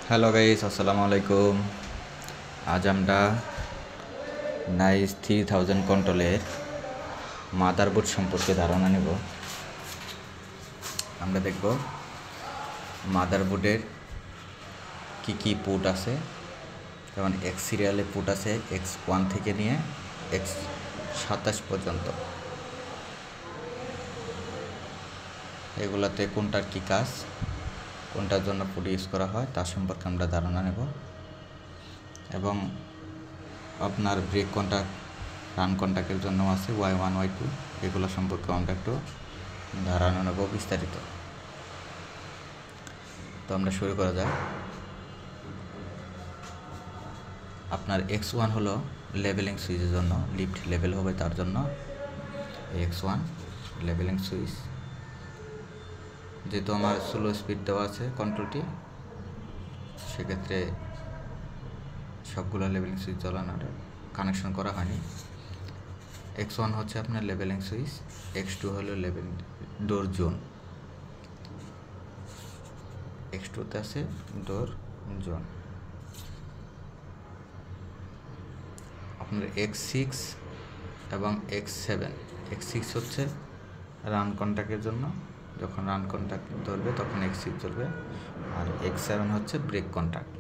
Hello guys, আসসালামু আলাইকুম। আজ আমরা নাইস 3000 কন্ট্রোলের মাদারবোর্ড সম্পর্কে ধারণা নেব। আমরা দেখব মাদারবোর্ডের কি পোর্ট আছে। যেমন এক্স সিরিয়ালে পোর্ট আছে X1 থেকে নিয়ে X27 পর্যন্ত। এগুলাতে কোনটার কি কাজ, কোনটার জন্য পোর্ট ইউজ করা হয় তার সম্পর্কে আমরা ধারণা নেব, এবং আপনার ব্রেক কন্ট্যাক্ট, রান কন্ট্যাক্টের জন্য আছে Y1 Y2, এগুলো সম্পর্কে আমরা একটু ধারণা নেব বিস্তারিত। তো আমরা শুরু করা যায়। আপনার X1 হলো লেভেলিং সুইচের জন্য, লিফট লেভেল হবে তার জন্য X1 লেভেলিং সুইচ। যেহেতু আমার স্লো স্পিড দেওয়া আছে কন্ট্রোলটি, সেক্ষেত্রে সবগুলো লেভেলিং সুইচ জ্বালানোর কানেকশন করা হয়নি। X1 হচ্ছে আপনার লেভেলিং সুইচ, X2 হলো লেভেল ডোর জোন, X2তে আছে ডোর জোন। আপনার X6 এবং X7, X6 হচ্ছে রান কন্ট্যাক্টের জন্য, যখন রান কন্ট্যাক্ট ধরবে তখন X6 চলবে, আর X7 হচ্ছে ব্রেক কন্ট্যাক্ট।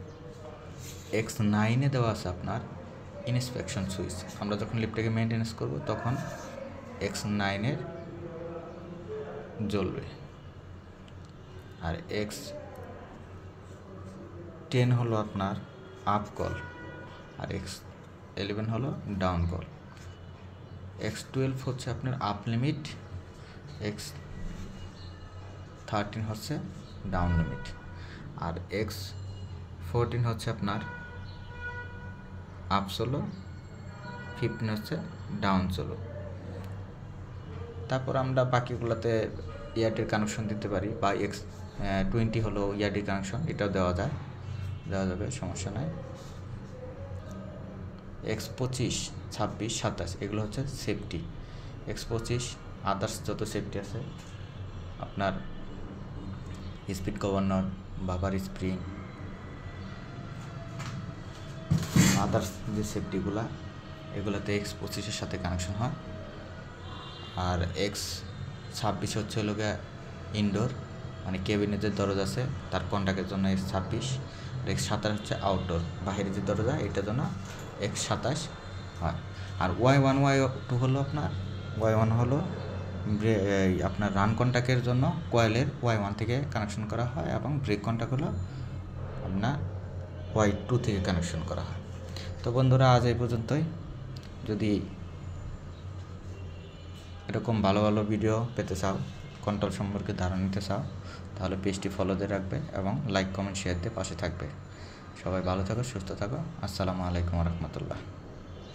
X9-এ দেওয়া আছে আপনার ইন্সপেকশন সুইচ, আমরা যখন লিফটটাকে মেনটেন্যান্স করব তখন X9-এর জ্বলবে। আর X10 হলো আপনার আপ কল, আর X11 হলো ডাউন কল। X12 হচ্ছে আপনার আপ লিমিট, X13 হচ্ছে ডাউন লিমিট, আর X14 হচ্ছে আপনার আপ সোলো, 15 হচ্ছে ডাউন সোলো। তারপর আমরা বাকিগুলোতে ইয়ারটির কানেকশন দিতে পারি, বা X20 হলো ইয়ারটির কানেকশন, এটাও দেওয়া যাবে, সমস্যা নাই। X25, 26, 27 এগুলো হচ্ছে সেফটি। X25 আদার্স যত সেফটি আছে, আপনার স্পিড গভর্নর, বাবার স্প্রিং, আদার্স যে সেফটিগুলা, এগুলোতে X25-এর সাথে কানেকশন হয়। আর X26 হচ্ছে হলো গিয়ে ইনডোর, মানে কেবিনের যে দরজা আছে তার কন্ট্যাক্টের জন্য X26, X27 হচ্ছে আউটডোর, বাহিরের যে দরজা এটার জন্য X27 হয়। আর Y1 Y2 হলো আপনার, Y1 হলো আপনার রান কন্ট্যাক্টের জন্য কয়েলের Y1 থেকে কানেকশন করা হয়, এবং ব্রেক কন্ট্যাক্ট হলো আপনার Y2 থেকে কানেকশন করা হয়। তো বন্ধুরা, আজ এই পর্যন্তই। যদি এরকম ভালো ভালো ভিডিও পেতে চাও, কন্ট্রোল সম্পর্কে ধারণা নিতে চাও, তাহলে পেজটি ফলো দিয়ে রাখবে এবং লাইক কমেন্ট শেয়ার দিয়ে পাশে থাকবে। সবাই ভালো থাকো, সুস্থ থাকো। আসসালামু আলাইকুম রহমতুল্লাহ।